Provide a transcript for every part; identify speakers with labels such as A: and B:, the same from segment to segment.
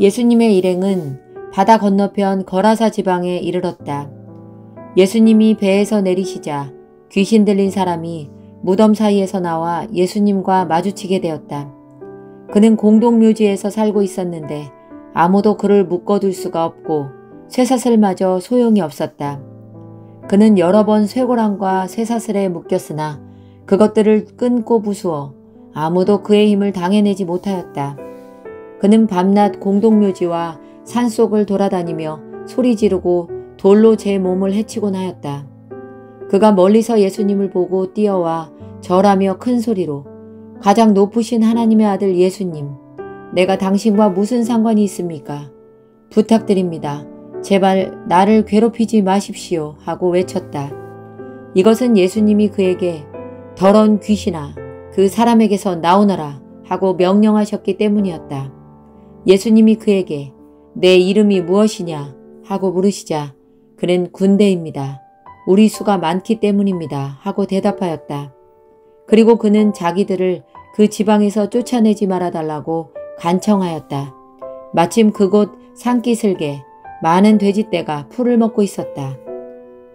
A: 예수님의 일행은 바다 건너편 거라사 지방에 이르렀다. 예수님이 배에서 내리시자 귀신 들린 사람이 무덤 사이에서 나와 예수님과 마주치게 되었다. 그는 공동묘지에서 살고 있었는데 아무도 그를 묶어둘 수가 없고 쇠사슬마저 소용이 없었다. 그는 여러 번 쇠고랑과 쇠사슬에 묶였으나 그것들을 끊고 부수어 아무도 그의 힘을 당해내지 못하였다. 그는 밤낮 공동묘지와 산속을 돌아다니며 소리 지르고 돌로 제 몸을 해치곤 하였다. 그가 멀리서 예수님을 보고 뛰어와 절하며 큰 소리로 가장 높으신 하나님의 아들 예수님, 내가 당신과 무슨 상관이 있습니까? 부탁드립니다. 제발 나를 괴롭히지 마십시오 하고 외쳤다. 이것은 예수님이 그에게 더러운 귀신아, 그 사람에게서 나오너라 하고 명령하셨기 때문이었다. 예수님이 그에게 내 이름이 무엇이냐 하고 물으시자 그는 군대입니다. 우리 수가 많기 때문입니다 하고 대답하였다. 그리고 그는 자기들을 그 지방에서 쫓아내지 말아달라고 간청하였다. 마침 그곳 산기슭에 많은 돼지떼가 풀을 먹고 있었다.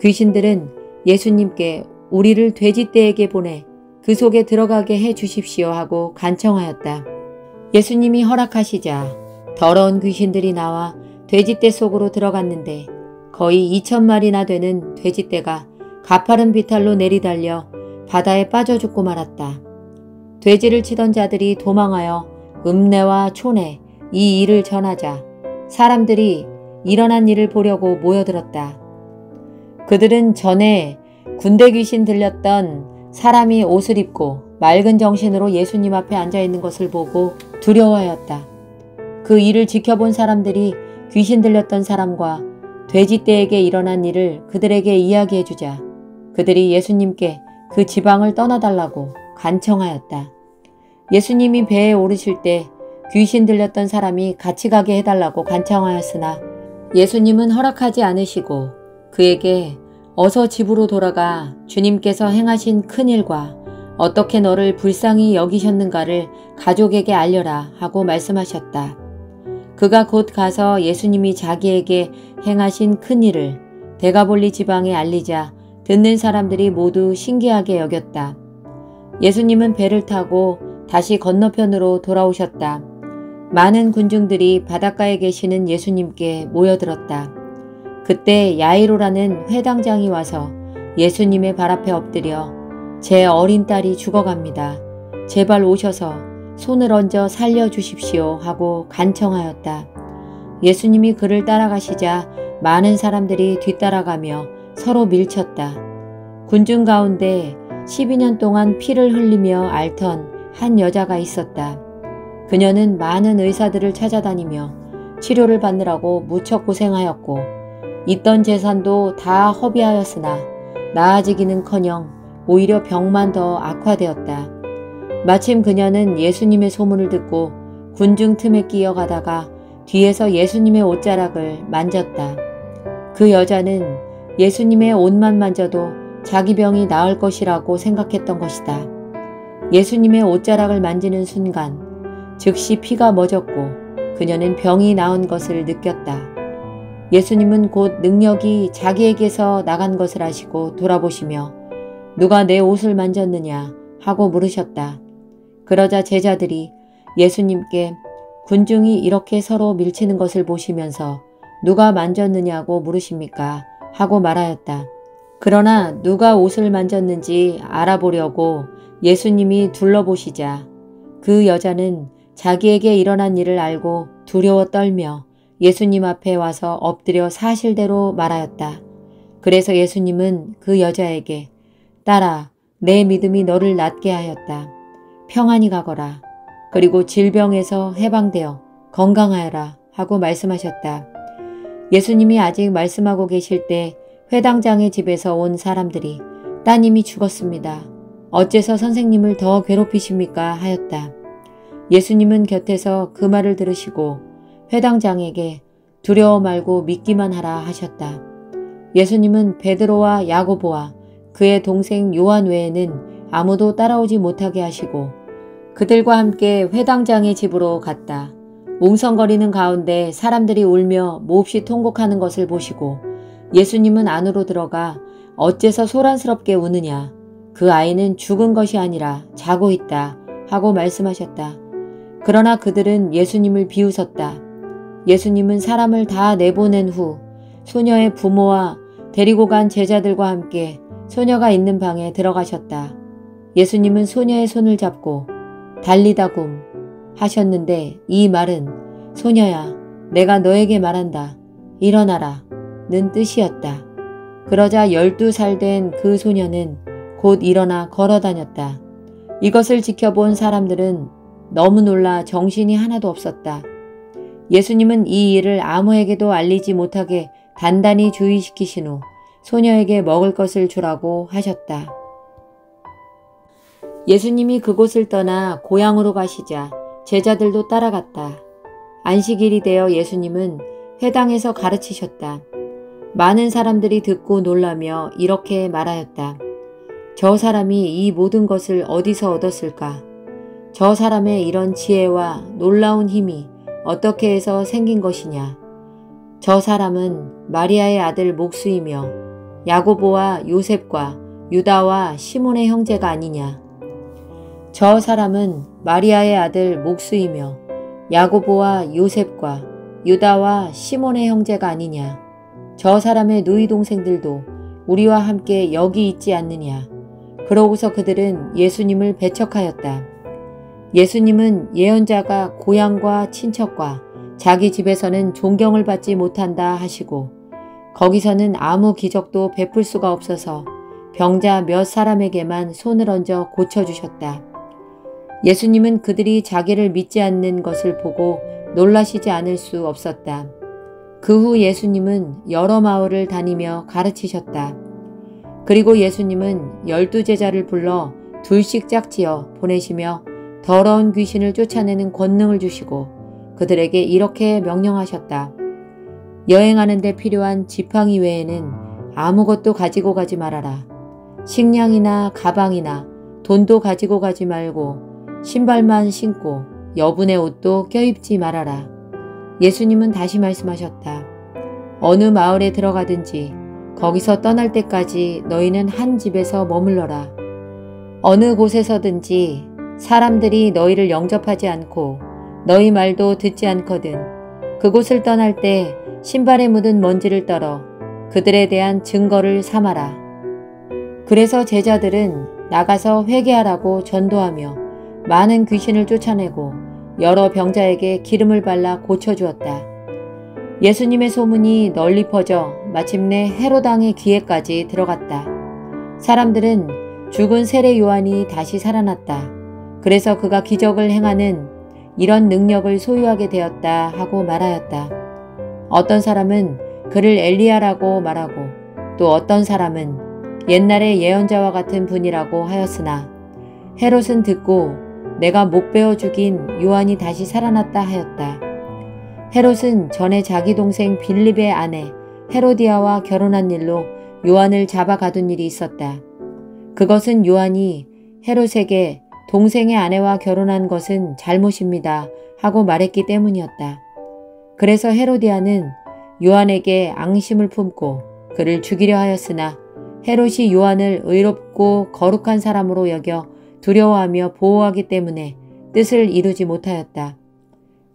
A: 귀신들은 예수님께 우리를 돼지떼에게 보내 그 속에 들어가게 해 주십시오 하고 간청하였다. 예수님이 허락하시자 더러운 귀신들이 나와 돼지떼 속으로 들어갔는데 거의 2,000마리나 되는 돼지떼가 가파른 비탈로 내리달려 바다에 빠져 죽고 말았다. 돼지를 치던 자들이 도망하여 읍내와 촌에 이 일을 전하자 사람들이 일어난 일을 보려고 모여들었다. 그들은 전에 군대 귀신 들렸던 사람이 옷을 입고 맑은 정신으로 예수님 앞에 앉아있는 것을 보고 두려워하였다. 그 일을 지켜본 사람들이 귀신 들렸던 사람과 돼지떼에게 일어난 일을 그들에게 이야기해주자 그들이 예수님께 그 지방을 떠나달라고 간청하였다. 예수님이 배에 오르실 때 귀신 들렸던 사람이 같이 가게 해달라고 간청하였으나 예수님은 허락하지 않으시고 그에게 어서 집으로 돌아가 주님께서 행하신 큰일과 어떻게 너를 불쌍히 여기셨는가를 가족에게 알려라 하고 말씀하셨다. 그가 곧 가서 예수님이 자기에게 행하신 큰일을 데가볼리 지방에 알리자 듣는 사람들이 모두 신기하게 여겼다. 예수님은 배를 타고 다시 건너편으로 돌아오셨다. 많은 군중들이 바닷가에 계시는 예수님께 모여들었다. 그때 야이로라는 회당장이 와서 예수님의 발 앞에 엎드려 제 어린 딸이 죽어갑니다. 제발 오셔서 손을 얹어 살려주십시오 하고 간청하였다. 예수님이 그를 따라가시자 많은 사람들이 뒤따라가며 서로 밀쳤다. 군중 가운데 12년 동안 피를 흘리며 앓던 한 여자가 있었다. 그녀는 많은 의사들을 찾아다니며 치료를 받느라고 무척 고생하였고 있던 재산도 다 허비하였으나 나아지기는커녕 오히려 병만 더 악화되었다. 마침 그녀는 예수님의 소문을 듣고 군중 틈에 끼어가다가 뒤에서 예수님의 옷자락을 만졌다. 그 여자는 예수님의 옷만 만져도 자기 병이 나을 것이라고 생각했던 것이다. 예수님의 옷자락을 만지는 순간 즉시 피가 멎었고 그녀는 병이 나은 것을 느꼈다. 예수님은 곧 능력이 자기에게서 나간 것을 아시고 돌아보시며 누가 내 옷을 만졌느냐 하고 물으셨다. 그러자 제자들이 예수님께 군중이 이렇게 서로 밀치는 것을 보시면서 누가 만졌느냐고 물으십니까? 하고 말하였다. 그러나 누가 옷을 만졌는지 알아보려고 예수님이 둘러보시자 그 여자는 자기에게 일어난 일을 알고 두려워 떨며 예수님 앞에 와서 엎드려 사실대로 말하였다. 그래서 예수님은 그 여자에게 딸아, 내 믿음이 너를 낫게 하였다. 평안히 가거라. 그리고 질병에서 해방되어 건강하여라 하고 말씀하셨다. 예수님이 아직 말씀하고 계실 때 회당장의 집에서 온 사람들이 따님이 죽었습니다. 어째서 선생님을 더 괴롭히십니까? 하였다. 예수님은 곁에서 그 말을 들으시고 회당장에게 두려워 말고 믿기만 하라 하셨다. 예수님은 베드로와 야고보와 그의 동생 요한 외에는 아무도 따라오지 못하게 하시고 그들과 함께 회당장의 집으로 갔다. 웅성거리는 가운데 사람들이 울며 몹시 통곡하는 것을 보시고 예수님은 안으로 들어가 어째서 소란스럽게 우느냐. 그 아이는 죽은 것이 아니라 자고 있다 하고 말씀하셨다. 그러나 그들은 예수님을 비웃었다. 예수님은 사람을 다 내보낸 후 소녀의 부모와 데리고 간 제자들과 함께 소녀가 있는 방에 들어가셨다. 예수님은 소녀의 손을 잡고 달리다굼 하셨는데 이 말은 소녀야 내가 너에게 말한다. 일어나라 는 뜻이었다. 그러자 12살 된 그 소녀는 곧 일어나 걸어다녔다. 이것을 지켜본 사람들은 너무 놀라 정신이 하나도 없었다. 예수님은 이 일을 아무에게도 알리지 못하게 단단히 주의시키신 후 소녀에게 먹을 것을 주라고 하셨다. 예수님이 그곳을 떠나 고향으로 가시자 제자들도 따라갔다. 안식일이 되어 예수님은 회당에서 가르치셨다. 많은 사람들이 듣고 놀라며 이렇게 말하였다. 저 사람이 이 모든 것을 어디서 얻었을까? 저 사람의 이런 지혜와 놀라운 힘이 어떻게 해서 생긴 것이냐? 저 사람은 마리아의 아들 목수이며 야고보와 요셉과 유다와 시몬의 형제가 아니냐? 저 사람은 마리아의 아들 목수이며 야고보와 요셉과 유다와 시몬의 형제가 아니냐? 저 사람의 누이 동생들도 우리와 함께 여기 있지 않느냐? 그러고서 그들은 예수님을 배척하였다. 예수님은 예언자가 고향과 친척과 자기 집에서는 존경을 받지 못한다 하시고 거기서는 아무 기적도 베풀 수가 없어서 병자 몇 사람에게만 손을 얹어 고쳐주셨다. 예수님은 그들이 자기를 믿지 않는 것을 보고 놀라시지 않을 수 없었다. 그 후 예수님은 여러 마을을 다니며 가르치셨다. 그리고 예수님은 12제자를 불러 둘씩 짝지어 보내시며 더러운 귀신을 쫓아내는 권능을 주시고 그들에게 이렇게 명령하셨다. 여행하는 데 필요한 지팡이 외에는 아무것도 가지고 가지 말아라. 식량이나 가방이나 돈도 가지고 가지 말고 신발만 신고 여분의 옷도 껴입지 말아라. 예수님은 다시 말씀하셨다. 어느 마을에 들어가든지 거기서 떠날 때까지 너희는 한 집에서 머물러라. 어느 곳에서든지 사람들이 너희를 영접하지 않고 너희 말도 듣지 않거든 그곳을 떠날 때 신발에 묻은 먼지를 떨어 그들에 대한 증거를 삼아라. 그래서 제자들은 나가서 회개하라고 전도하며 많은 귀신을 쫓아내고 여러 병자에게 기름을 발라 고쳐주었다. 예수님의 소문이 널리 퍼져 마침내 헤롯 왕의 귀에까지 들어갔다. 사람들은 죽은 세례 요한이 다시 살아났다. 그래서 그가 기적을 행하는 이런 능력을 소유하게 되었다 하고 말하였다. 어떤 사람은 그를 엘리야라고 말하고 또 어떤 사람은 옛날의 예언자와 같은 분이라고 하였으나 헤롯은 듣고 내가 목 베어 죽인 요한이 다시 살아났다 하였다. 헤롯은 전에 자기 동생 빌립의 아내 헤로디아와 결혼한 일로 요한을 잡아 가둔 일이 있었다. 그것은 요한이 헤롯에게 동생의 아내와 결혼한 것은 잘못입니다 하고 말했기 때문이었다. 그래서 헤로디아는 요한에게 앙심을 품고 그를 죽이려 하였으나 헤롯이 요한을 의롭고 거룩한 사람으로 여겨 두려워하며 보호하기 때문에 뜻을 이루지 못하였다.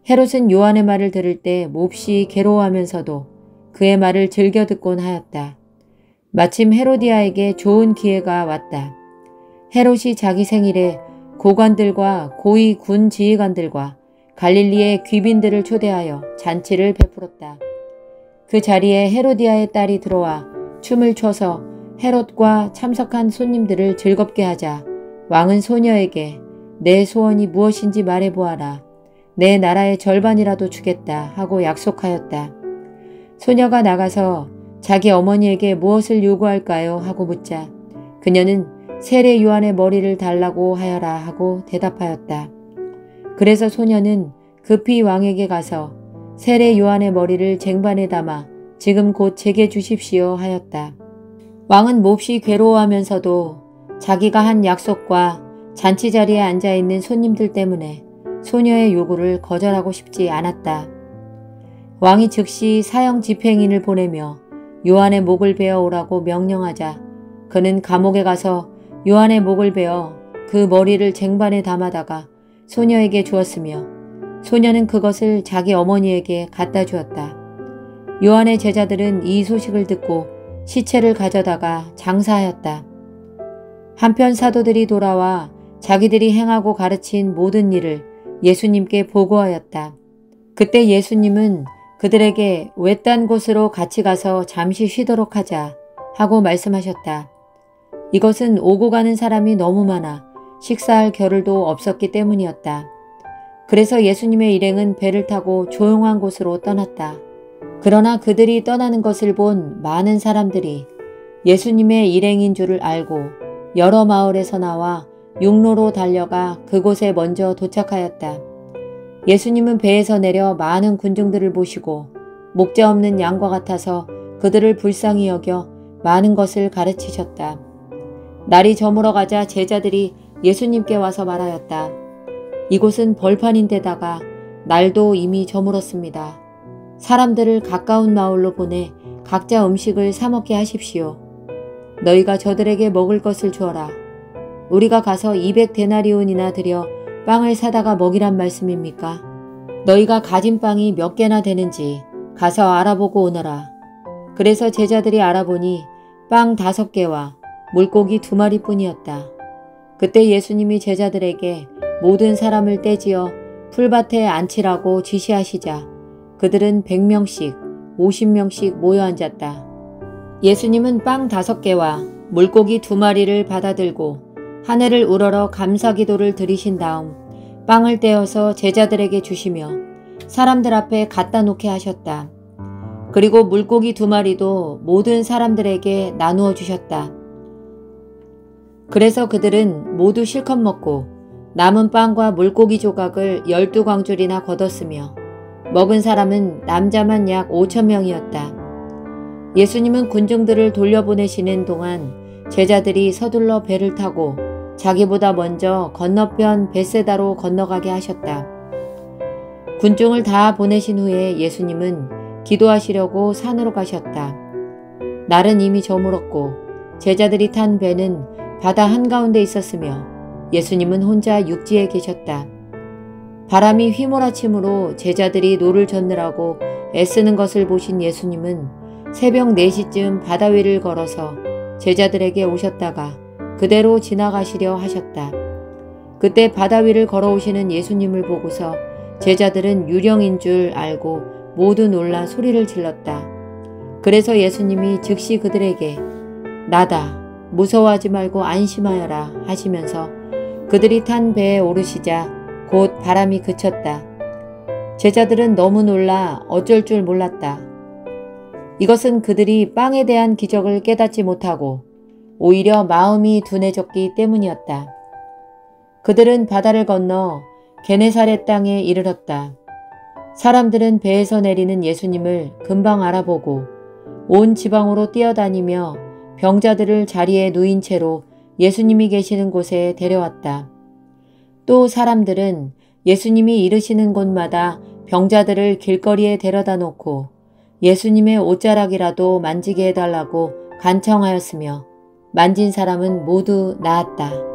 A: 헤롯은 요한의 말을 들을 때 몹시 괴로워하면서도 그의 말을 즐겨 듣곤 하였다. 마침 헤로디아에게 좋은 기회가 왔다. 헤롯이 자기 생일에 고관들과 고위 군 지휘관들과 갈릴리의 귀빈들을 초대하여 잔치를 베풀었다. 그 자리에 헤로디아의 딸이 들어와 춤을 춰서 헤롯과 참석한 손님들을 즐겁게 하자 왕은 소녀에게 내 소원이 무엇인지 말해보아라. 내 나라의 절반이라도 주겠다 하고 약속하였다. 소녀가 나가서 자기 어머니에게 무엇을 요구할까요? 하고 묻자 그녀는 세례 요한의 머리를 달라고 하여라 하고 대답하였다. 그래서 소녀는 급히 왕에게 가서 세례 요한의 머리를 쟁반에 담아 지금 곧 제게 주십시오 하였다. 왕은 몹시 괴로워하면서도 자기가 한 약속과 잔치 자리에 앉아있는 손님들 때문에 소녀의 요구를 거절하고 싶지 않았다. 왕이 즉시 사형 집행인을 보내며 요한의 목을 베어 오라고 명령하자 그는 감옥에 가서 요한의 목을 베어 그 머리를 쟁반에 담아다가 소녀에게 주었으며 소녀는 그것을 자기 어머니에게 갖다 주었다. 요한의 제자들은 이 소식을 듣고 시체를 가져다가 장사하였다. 한편 사도들이 돌아와 자기들이 행하고 가르친 모든 일을 예수님께 보고하였다. 그때 예수님은 그들에게 외딴 곳으로 같이 가서 잠시 쉬도록 하자 하고 말씀하셨다. 이것은 오고 가는 사람이 너무 많아 식사할 겨를도 없었기 때문이었다. 그래서 예수님의 일행은 배를 타고 조용한 곳으로 떠났다. 그러나 그들이 떠나는 것을 본 많은 사람들이 예수님의 일행인 줄을 알고 여러 마을에서 나와 육로로 달려가 그곳에 먼저 도착하였다. 예수님은 배에서 내려 많은 군중들을 보시고 목자 없는 양과 같아서 그들을 불쌍히 여겨 많은 것을 가르치셨다. 날이 저물어 가자 제자들이 예수님께 와서 말하였다. 이곳은 벌판인데다가 날도 이미 저물었습니다. 사람들을 가까운 마을로 보내 각자 음식을 사 먹게 하십시오. 너희가 저들에게 먹을 것을 주어라. 우리가 가서 200데나리온이나 들여 빵을 사다가 먹이란 말씀입니까? 너희가 가진 빵이 몇 개나 되는지 가서 알아보고 오너라. 그래서 제자들이 알아보니 빵 5개와 물고기 2마리 뿐이었다. 그때 예수님이 제자들에게 모든 사람을 떼지어 풀밭에 앉히라고 지시하시자 그들은 100명씩 50명씩 모여 앉았다. 예수님은 빵 5개와 물고기 2마리를 받아들고 하늘을 우러러 감사기도를 드리신 다음 빵을 떼어서 제자들에게 주시며 사람들 앞에 갖다 놓게 하셨다. 그리고 물고기 2마리도 모든 사람들에게 나누어 주셨다. 그래서 그들은 모두 실컷 먹고 남은 빵과 물고기 조각을 12광줄이나 거뒀으며 먹은 사람은 남자만 약 5,000명이었다. 예수님은 군중들을 돌려보내시는 동안 제자들이 서둘러 배를 타고 자기보다 먼저 건너편 벳세다로 건너가게 하셨다. 군중을 다 보내신 후에 예수님은 기도하시려고 산으로 가셨다. 날은 이미 저물었고 제자들이 탄 배는 바다 한가운데 있었으며 예수님은 혼자 육지에 계셨다. 바람이 휘몰아치므로 제자들이 노를 젓느라고 애쓰는 것을 보신 예수님은 새벽 4시쯤 바다 위를 걸어서 제자들에게 오셨다가 그대로 지나가시려 하셨다. 그때 바다 위를 걸어오시는 예수님을 보고서 제자들은 유령인 줄 알고 모두 놀라 소리를 질렀다. 그래서 예수님이 즉시 그들에게 나다 무서워하지 말고 안심하여라 하시면서 그들이 탄 배에 오르시자 곧 바람이 그쳤다. 제자들은 너무 놀라 어쩔 줄 몰랐다. 이것은 그들이 빵에 대한 기적을 깨닫지 못하고 오히려 마음이 둔해졌기 때문이었다. 그들은 바다를 건너 게네사렛 땅에 이르렀다. 사람들은 배에서 내리는 예수님을 금방 알아보고 온 지방으로 뛰어다니며 병자들을 자리에 누인 채로 예수님이 계시는 곳에 데려왔다. 또 사람들은 예수님이 이르시는 곳마다 병자들을 길거리에 데려다 놓고 예수님의 옷자락이라도 만지게 해달라고 간청하였으며 만진 사람은 모두 나았다.